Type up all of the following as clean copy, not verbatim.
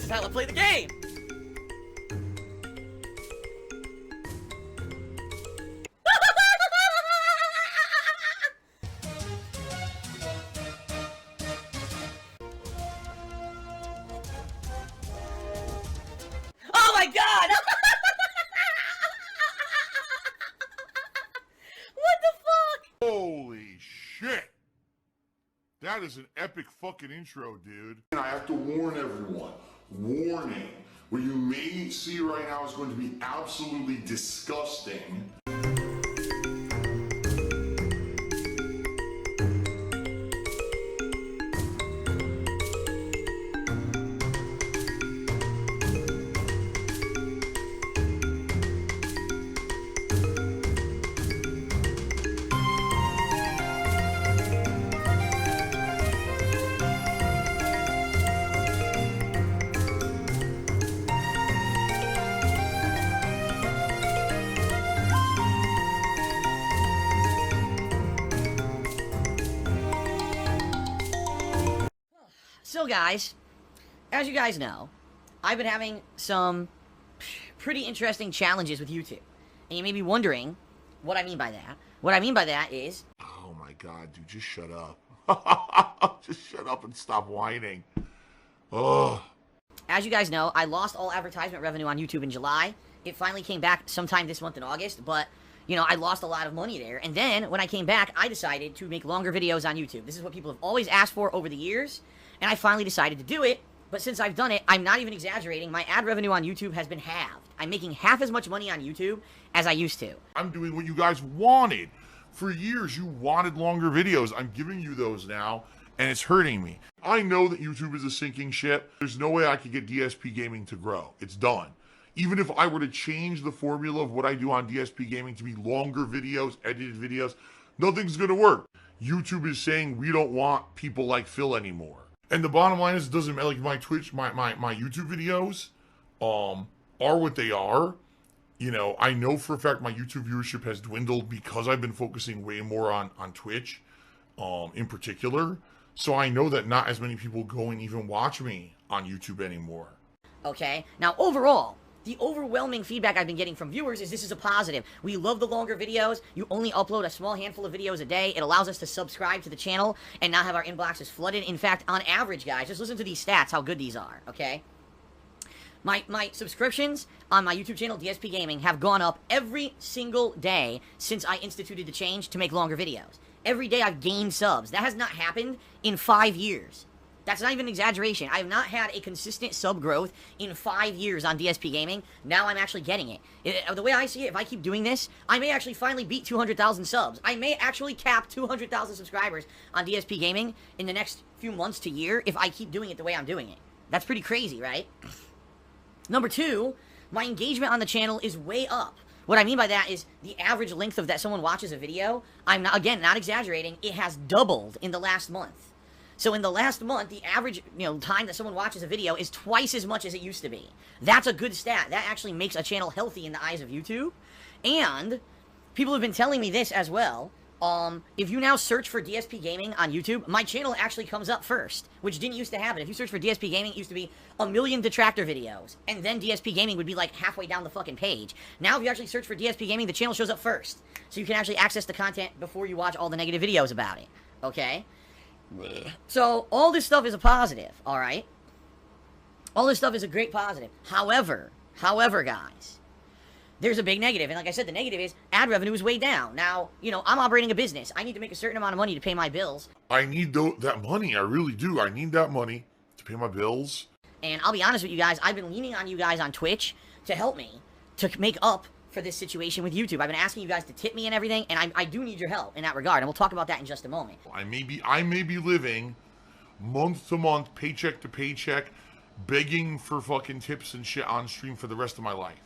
This is how I play the game! Oh my god! What the fuck? Holy shit! That is an epic fucking intro, dude. And I have to warn everyone. Warning. What you may see right now is going to be absolutely disgusting. So guys, as you guys know, I've been having some pretty interesting challenges with YouTube. And you may be wondering what I mean by that. What I mean by that is... Oh my god, dude, just shut up. Just shut up and stop whining. Ugh. As you guys know, I lost all advertisement revenue on YouTube in July. It finally came back sometime this month in August, but, you know, I lost a lot of money there. And then, when I came back, I decided to make longer videos on YouTube. This is what people have always asked for over the years. And I finally decided to do it, but since I've done it, I'm not even exaggerating, my ad revenue on YouTube has been halved. I'm making half as much money on YouTube as I used to. I'm doing what you guys wanted. For years, you wanted longer videos. I'm giving you those now, and it's hurting me. I know that YouTube is a sinking ship. There's no way I could get DsPgaming to grow. It's done. Even if I were to change the formula of what I do on DsPgaming to be longer videos, edited videos, nothing's gonna work. YouTube is saying we don't want people like Phil anymore. And the bottom line is, it doesn't matter. Like my Twitch, my YouTube videos, are what they are. You know, I know for a fact my YouTube viewership has dwindled because I've been focusing way more on Twitch, in particular. So I know that not as many people go and even watch me on YouTube anymore. Okay, now overall, the overwhelming feedback I've been getting from viewers is this is a positive. We love the longer videos. You only upload a small handful of videos a day. It allows us to subscribe to the channel and not have our inboxes flooded. In fact, on average, guys, just listen to these stats, how good these are, okay? My subscriptions on my YouTube channel, DsPgaming, have gone up every single day since I instituted the change to make longer videos. Every day I've gained subs. That has not happened in 5 years. That's not even an exaggeration. I have not had a consistent sub growth in 5 years on DsPgaming. Now I'm actually getting it. The way I see it, if I keep doing this, I may actually finally beat 200,000 subs. I may actually cap 200,000 subscribers on DsPgaming in the next few months to year if I keep doing it the way I'm doing it. That's pretty crazy, right? Number two, my engagement on the channel is way up. What I mean by that is the average length of that someone watches a video, I'm not, again, not exaggerating, it has doubled in the last month. So in the last month, the average, time that someone watches a video is twice as much as it used to be. That's a good stat. That actually makes a channel healthy in the eyes of YouTube. And people have been telling me this as well. If you now search for DsPgaming on YouTube, my channel actually comes up first, which didn't used to happen. If you search for DsPgaming, it used to be 1 million detractor videos, and then DsPgaming would be like halfway down the fucking page. Now if you actually search for DsPgaming, the channel shows up first. So you can actually access the content before you watch all the negative videos about it. Okay? So, all this stuff is a positive, alright? All this stuff is a great positive. However, guys, there's a big negative. And like I said, the negative is ad revenue is way down. Now, I'm operating a business. I need to make a certain amount of money to pay my bills. I need that money. I really do. I need that money to pay my bills. And I'll be honest with you guys, I've been leaning on you guys on Twitch to help me to make up for this situation with YouTube. I've been asking you guys to tip me and everything, and I do need your help in that regard, and we'll talk about that in just a moment. I may be living month to month, paycheck to paycheck, begging for fucking tips and shit on stream for the rest of my life.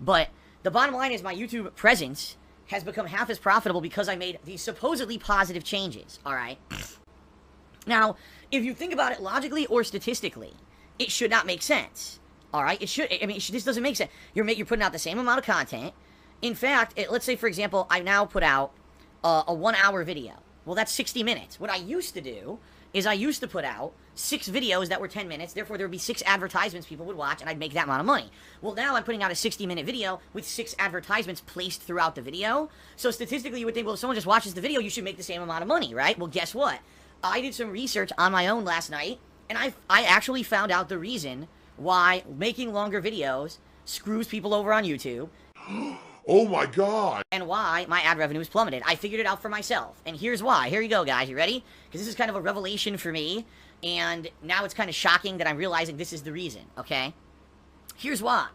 But the bottom line is my YouTube presence has become half as profitable because I made these supposedly positive changes, alright? Now, if you think about it logically or statistically, it should not make sense. Alright, this doesn't make sense. You're putting out the same amount of content. In fact, let's say, for example, I now put out a 1 hour video. Well, that's 60 minutes. What I used to do is I used to put out 6 videos that were 10 minutes, therefore there would be 6 advertisements people would watch, and I'd make that amount of money. Well, now I'm putting out a 60-minute video with 6 advertisements placed throughout the video, so statistically you would think, well, if someone just watches the video, you should make the same amount of money, right? Well, guess what? I did some research on my own last night, and I actually found out the reason why making longer videos screws people over on YouTube. Oh my god! And why my ad revenue is plummeted. I figured it out for myself, and here's why. Here you go, guys. You ready? Because this is kind of a revelation for me, and now it's kind of shocking that I'm realizing this is the reason, okay? Here's why.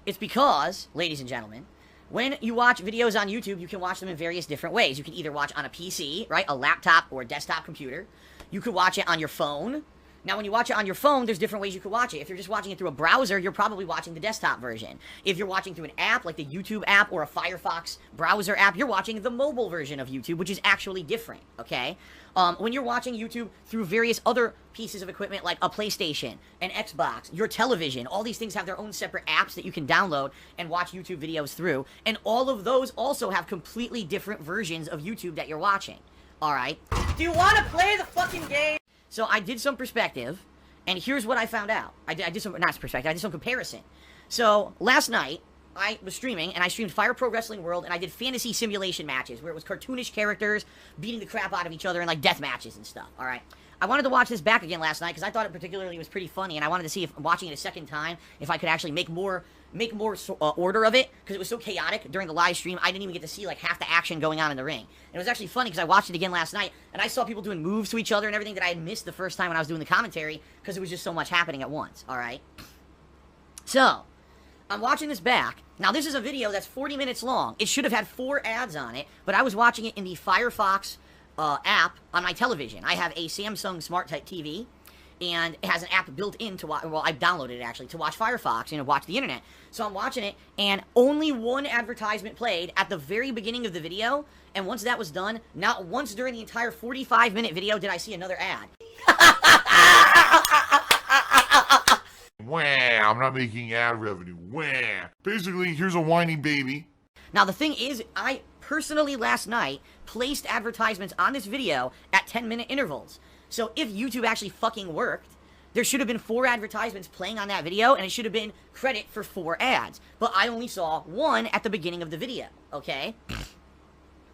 It's because, ladies and gentlemen, when you watch videos on YouTube, you can watch them in various different ways. You can either watch on a PC, right, a laptop or a desktop computer. You could watch it on your phone. Now, when you watch it on your phone, there's different ways you could watch it. If you're just watching it through a browser, you're probably watching the desktop version. If you're watching through an app, like the YouTube app or a Firefox browser app, you're watching the mobile version of YouTube, which is actually different, okay? When you're watching YouTube through various other pieces of equipment, like a PlayStation, an Xbox, your television, all these things have their own separate apps that you can download and watch YouTube videos through, and all of those also have completely different versions of YouTube that you're watching, all right? Do you want to play the fucking game? So I did some perspective, and here's what I found out. I did some, not perspective, I did some comparison. So last night, I was streaming, and I streamed Fire Pro Wrestling World, and I did fantasy simulation matches, where it was cartoonish characters beating the crap out of each other in, like, death matches and stuff, alright? I wanted to watch this back again last night, because I thought it particularly was pretty funny, and I wanted to see if, watching it a second time, if I could actually make more order of it, because it was so chaotic during the live stream, I didn't even get to see, like, half the action going on in the ring. And it was actually funny, because I watched it again last night, and I saw people doing moves to each other and everything that I had missed the first time when I was doing the commentary, because it was just so much happening at once, alright? So, I'm watching this back. Now, this is a video that's 40 minutes long. It should have had 4 ads on it, but I was watching it in the Firefox app on my television. I have a Samsung Smart Type TV, and it has an app built in to watch, well, I downloaded it actually, to watch Firefox, you know, watch the internet. So I'm watching it, and only one advertisement played at the very beginning of the video, and once that was done, not once during the entire 45-minute video did I see another ad. Wah, I'm not making ad revenue. Wah. Basically, here's a whiny baby. Now, the thing is, I personally last night placed advertisements on this video at 10-minute intervals. So if YouTube actually fucking worked, there should have been 4 advertisements playing on that video, and it should have been credit for 4 ads. But I only saw 1 at the beginning of the video, okay?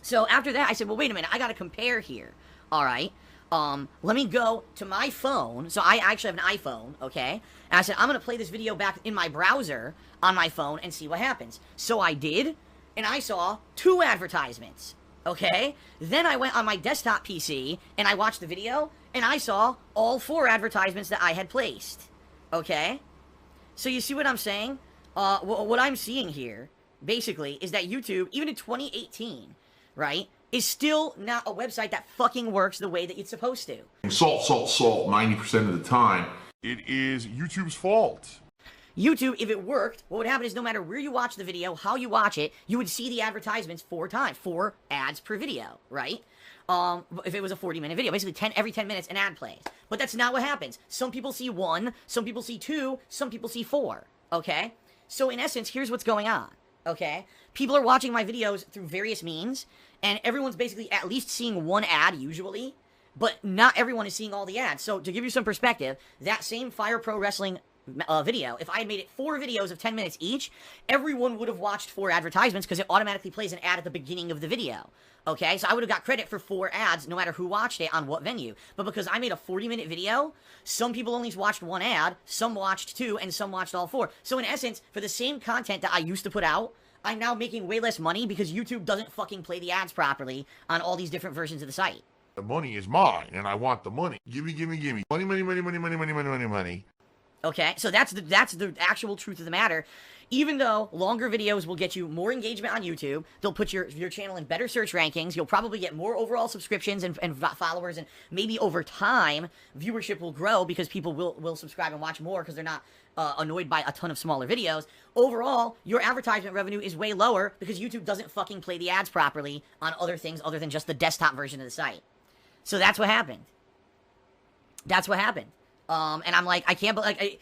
So after that, I said, well, wait a minute, I gotta compare here, alright? Let me go to my phone. So I actually have an iPhone, okay? And I said, I'm gonna play this video back in my browser on my phone and see what happens. So I did, and I saw 2 advertisements, okay? Then I went on my desktop PC, and I watched the video, and I saw all 4 advertisements that I had placed, okay? So you see what I'm saying? What I'm seeing here, basically, is that YouTube, even in 2018, right, is still not a website that fucking works the way that it's supposed to. Salt, salt, salt, 90% of the time. It is YouTube's fault. YouTube, if it worked, what would happen is no matter where you watch the video, how you watch it, you would see the advertisements 4 times, 4 ads per video, right? If it was a 40-minute video, basically every 10 minutes an ad plays. But that's not what happens. Some people see 1, some people see 2, some people see 4, okay? So in essence, here's what's going on, okay? People are watching my videos through various means, and everyone's basically at least seeing 1 ad usually, but not everyone is seeing all the ads. So to give you some perspective, that same Fire Pro Wrestling video, if I had made it 4 videos of 10 minutes each, everyone would have watched 4 advertisements because it automatically plays an ad at the beginning of the video. Okay, so I would have got credit for 4 ads no matter who watched it on what venue. But because I made a 40-minute video, some people only watched 1 ad, some watched 2, and some watched all 4. So in essence, for the same content that I used to put out, I'm now making way less money because YouTube doesn't fucking play the ads properly on all these different versions of the site. The money is mine, and I want the money. Gimme, gimme, gimme. Money, money, money, money, money, money, money, money, money. Okay, so that's the actual truth of the matter. Even though longer videos will get you more engagement on YouTube, they'll put your channel in better search rankings, you'll probably get more overall subscriptions and followers, and maybe over time, viewership will grow because people will subscribe and watch more because they're not annoyed by a ton of smaller videos. Overall, your advertisement revenue is way lower because YouTube doesn't fucking play the ads properly on other things other than just the desktop version of the site. So that's what happened. That's what happened. And I'm like, I can't believe,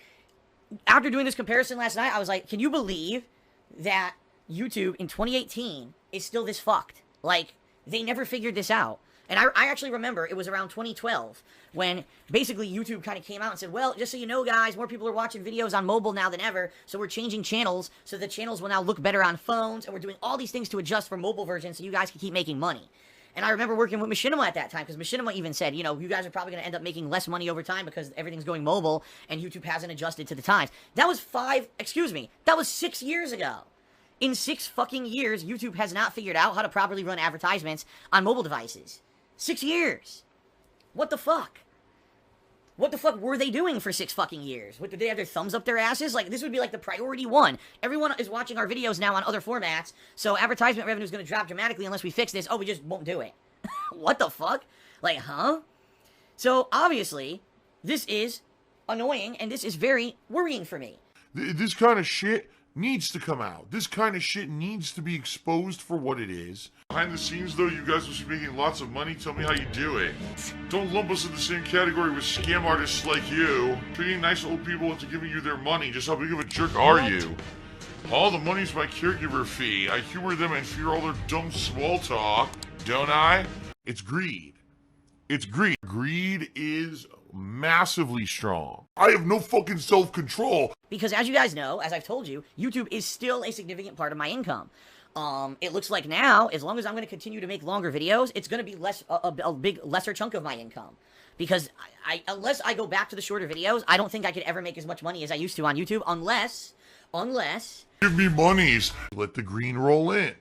after doing this comparison last night, I was like, can you believe that YouTube in 2018 is still this fucked? Like, they never figured this out. And I actually remember it was around 2012 when basically YouTube kind of came out and said, well, just so you know, guys, more people are watching videos on mobile now than ever, so we're changing channels so the channels will now look better on phones, and we're doing all these things to adjust for mobile versions so you guys can keep making money. And I remember working with Machinima at that time, because Machinima even said, you know, you guys are probably going to end up making less money over time because everything's going mobile, and YouTube hasn't adjusted to the times. That was 6 years ago. In 6 fucking years, YouTube has not figured out how to properly run advertisements on mobile devices. 6 years. What the fuck? What the fuck were they doing for 6 fucking years? What, did they have their thumbs up their asses? Like, this would be like the priority one. Everyone is watching our videos now on other formats, so advertisement revenue is going to drop dramatically unless we fix this. Oh, we just won't do it. What the fuck? Like, huh? So, obviously, this is annoying, and this is very worrying for me. This kind of shit needs to come out. This kind of shit needs to be exposed for what it is. Behind the scenes, though, you guys must be making lots of money. Tell me how you do it. Don't lump us in the same category with scam artists like you. Treating nice old people into giving you their money. Just how big of a jerk are you? All the money's my caregiver fee. I humor them and fear all their dumb small talk. Don't I? It's greed. It's greed. Greed is massively strong. I have no fucking self-control. Because as you guys know, as I've told you, YouTube is still a significant part of my income. It looks like now, as long as I'm going to continue to make longer videos, it's going to be lesser chunk of my income. Because unless I go back to the shorter videos, I don't think I could ever make as much money as I used to on YouTube, unless... Give me monies. Let the green roll in.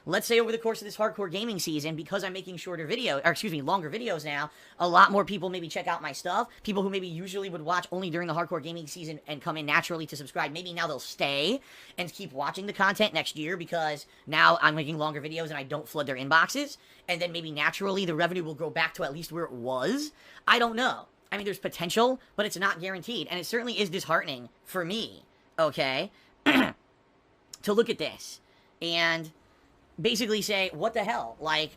Let's say over the course of this hardcore gaming season, because I'm making longer videos now, a lot more people maybe check out my stuff. People who maybe usually would watch only during the hardcore gaming season and come in naturally to subscribe, maybe now they'll stay and keep watching the content next year because now I'm making longer videos and I don't flood their inboxes. And then maybe naturally the revenue will go back to at least where it was. I don't know. I mean, there's potential, but it's not guaranteed. And it certainly is disheartening for me, okay, to look at this and basically say, what the hell? Like,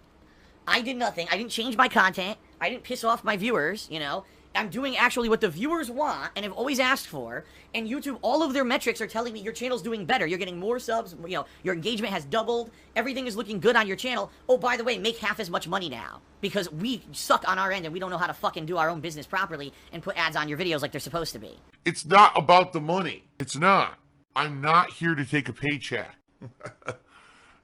I did nothing. I didn't change my content. I didn't piss off my viewers, you know. I'm doing actually what the viewers want and have always asked for. And YouTube, all of their metrics are telling me your channel's doing better. You're getting more subs, you know, your engagement has doubled. Everything is looking good on your channel. Oh, by the way, make half as much money now. Because we suck on our end and we don't know how to fucking do our own business properly and put ads on your videos like they're supposed to be. It's not about the money. It's not. I'm not here to take a paycheck.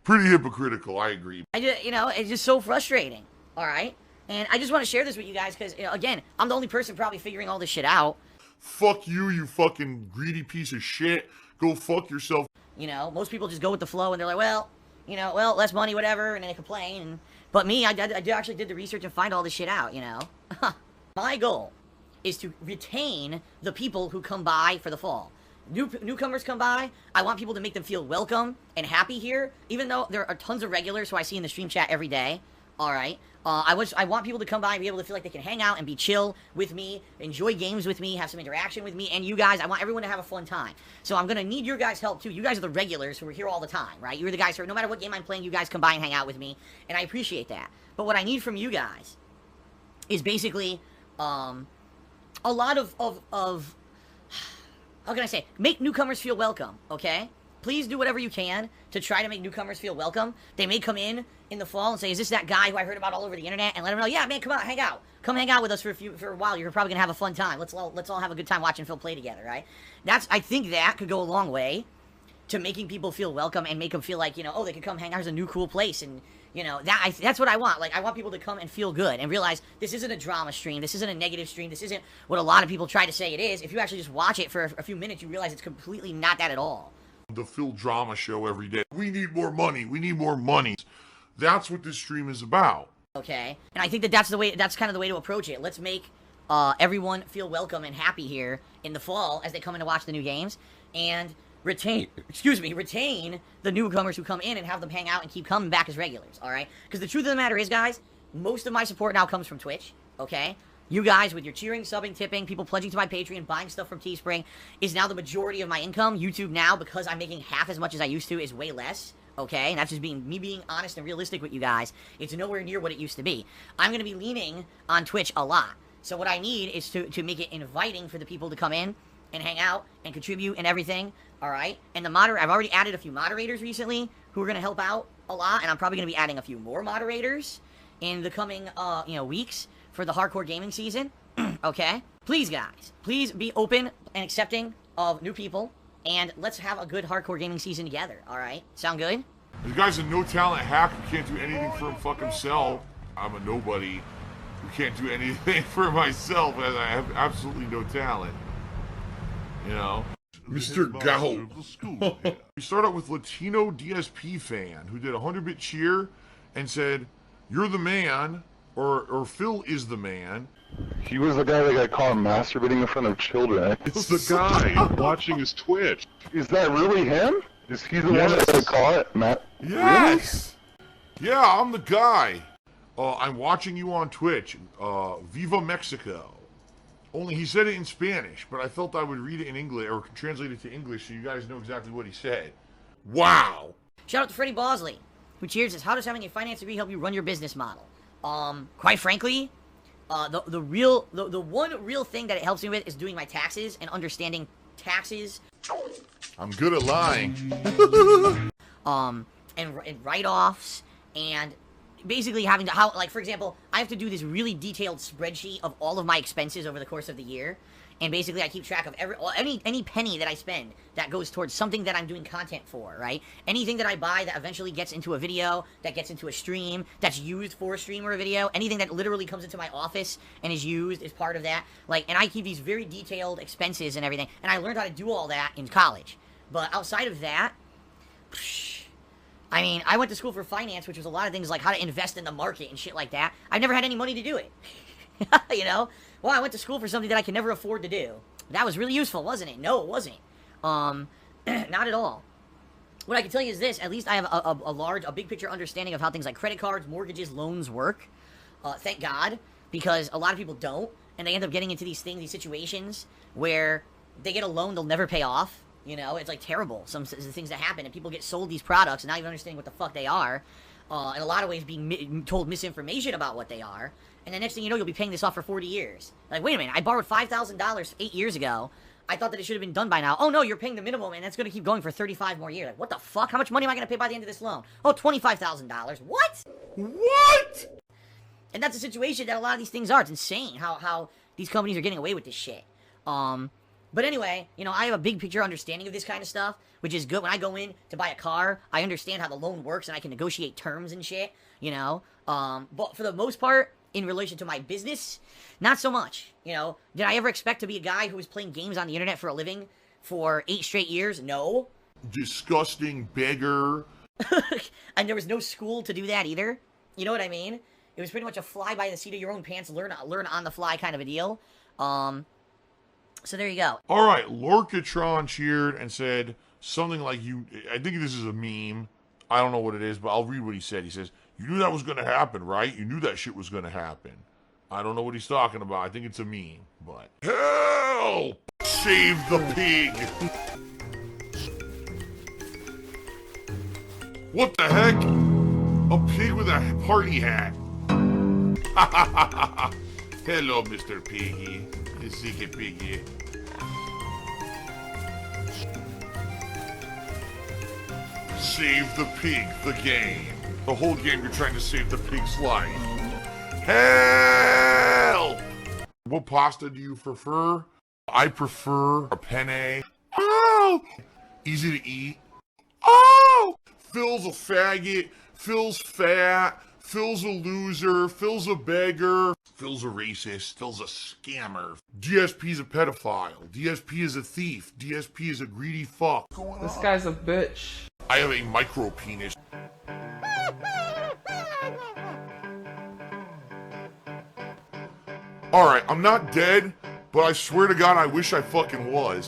Pretty hypocritical, I agree. You know, it's just so frustrating, all right? And I just want to share this with you guys because, you know, again, I'm the only person probably figuring all this shit out. Fuck you, you fucking greedy piece of shit. Go fuck yourself. You know, most people just go with the flow and they're like, well, you know, well, less money, whatever, and then they complain. But me, I actually did the research and find all this shit out, you know? My goal is to retain the people who come by for the fall. Newcomers come by, I want people to make them feel welcome and happy here, even though there are tons of regulars who I see in the stream chat every day, alright? I want people to come by and be able to feel like they can hang out and be chill with me, enjoy games with me, have some interaction with me, and you guys, I want everyone to have a fun time. So I'm gonna need your guys' help too. You guys are the regulars who are here all the time, right? You're the guys who are, no matter what game I'm playing, you guys come by and hang out with me, and I appreciate that. But what I need from you guys is basically, a lot of how can I say? Make newcomers feel welcome, okay? Please do whatever you can to try to make newcomers feel welcome. They may come in the fall and say, is this that guy who I heard about all over the internet? And let them know, yeah, man, come on, hang out. Come hang out with us for a while. You're probably going to have a fun time. Let's all have a good time watching Phil play together, right? I think that could go a long way to making people feel welcome and make them feel like, you know, oh, they could come hang out. There's a new cool place and... You know, that's what I want. Like, I want people to come and feel good and realize this isn't a drama stream. This isn't a negative stream. This isn't what a lot of people try to say it is. If you actually just watch it for a few minutes, you realize it's completely not that at all. The Phil drama show every day. We need more money. We need more money. That's what this stream is about. Okay? And I think that's kind of the way to approach it. Let's make everyone feel welcome and happy here in the fall as they come in to watch the new games. And... retain the newcomers who come in and have them hang out and keep coming back as regulars, alright? Because the truth of the matter is, guys, most of my support now comes from Twitch, okay? You guys, with your cheering, subbing, tipping, people pledging to my Patreon, buying stuff from Teespring, is now the majority of my income. YouTube now, because I'm making half as much as I used to, is way less, okay? And that's just me being honest and realistic with you guys. It's nowhere near what it used to be. I'm going to be leaning on Twitch a lot. So what I need is to make it inviting for the people to come in and hang out and contribute and everything, alright? And I've already added a few moderators recently who are going to help out a lot, and I'm probably going to be adding a few more moderators. in the coming, weeks for the hardcore gaming season. Okay? Please, guys, please be open and accepting of new people, and let's have a good hardcore gaming season together, alright? Sound good? The guy's a no-talent hack who can't do anything for himself. I'm a nobody who can't do anything for myself, as I have absolutely no talent. You know? Mr. Gout. We start out with Latino DSP fan who did a 100-bit cheer and said, "You're the man," or "Phil is the man." He was the guy that got caught masturbating in front of children. It's the guy watching his Twitch. Is that really him? Is he the one that got caught, Matt? Yes! Really? Yeah, I'm the guy. I'm watching you on Twitch. Viva Mexico. Only he said it in Spanish, but I felt I would read it in English, or translate it to English so you guys know exactly what he said. Wow! Shout out to Freddie Bosley, who cheers says, how does having a finance degree help you run your business model? Quite frankly, the one real thing that it helps me with is doing my taxes and understanding taxes. I'm good at lying. And write-offs, and basically having to, like, for example, I have to do this really detailed spreadsheet of all of my expenses over the course of the year, and basically I keep track of any penny that I spend that goes towards something that I'm doing content for, right? Anything that I buy that eventually gets into a video, that gets into a stream, that's used for a stream or a video, anything that literally comes into my office and is used as part of that, like, and I keep these very detailed expenses and everything, and I learned how to do all that in college. But outside of that, I mean, I went to school for finance, which was a lot of things like how to invest in the market and shit like that. I've never had any money to do it. You know? Well, I went to school for something that I could never afford to do. That was really useful, wasn't it? No, it wasn't. Not at all. What I can tell you is this. At least I have a big picture understanding of how things like credit cards, mortgages, loans work. Thank God. Because a lot of people don't. And they end up getting into these situations where they get a loan they'll never pay off. You know, it's like terrible, some of the things that happen, and people get sold these products and not even understanding what the fuck they are, in a lot of ways being told misinformation about what they are, and the next thing you know, you'll be paying this off for 40 years. Like, wait a minute, I borrowed $5,000 8 years ago, I thought that it should have been done by now. Oh no, you're paying the minimum, and that's going to keep going for 35 more years. Like, what the fuck? How much money am I going to pay by the end of this loan? Oh, $25,000. What? What? And that's the situation that a lot of these things are. It's insane how these companies are getting away with this shit. But anyway, you know, I have a big picture understanding of this kind of stuff, which is good. When I go in to buy a car, I understand how the loan works, and I can negotiate terms and shit, you know? But for the most part, in relation to my business, not so much, you know? Did I ever expect to be a guy who was playing games on the internet for a living for 8 straight years? No. Disgusting beggar. And there was no school to do that either. You know what I mean? It was pretty much a fly by the seat of your own pants, learn on the fly kind of a deal. So there you go. All right, Lorcatron cheered and said something like, I think this is a meme. I don't know what it is, but I'll read what he said. He says, "You knew that was going to happen, right? You knew that shit was going to happen." I don't know what he's talking about. I think it's a meme, but... Help! Save the pig! What the heck? A pig with a party hat. Hello, Mr. Piggy. Sick piggy. Save the pig, the game. The whole game you're trying to save the pig's life. Help! What pasta do you prefer? I prefer a penne. Oh! Easy to eat. Oh! Phil's a faggot. Phil's fat. Phil's a loser. Phil's a beggar. Phil's a racist. Phil's a scammer. DSP's a pedophile. DSP is a thief. DSP is a greedy fuck. This guy's a bitch. I have a micro penis. Alright, I'm not dead, but I swear to God I wish I fucking was.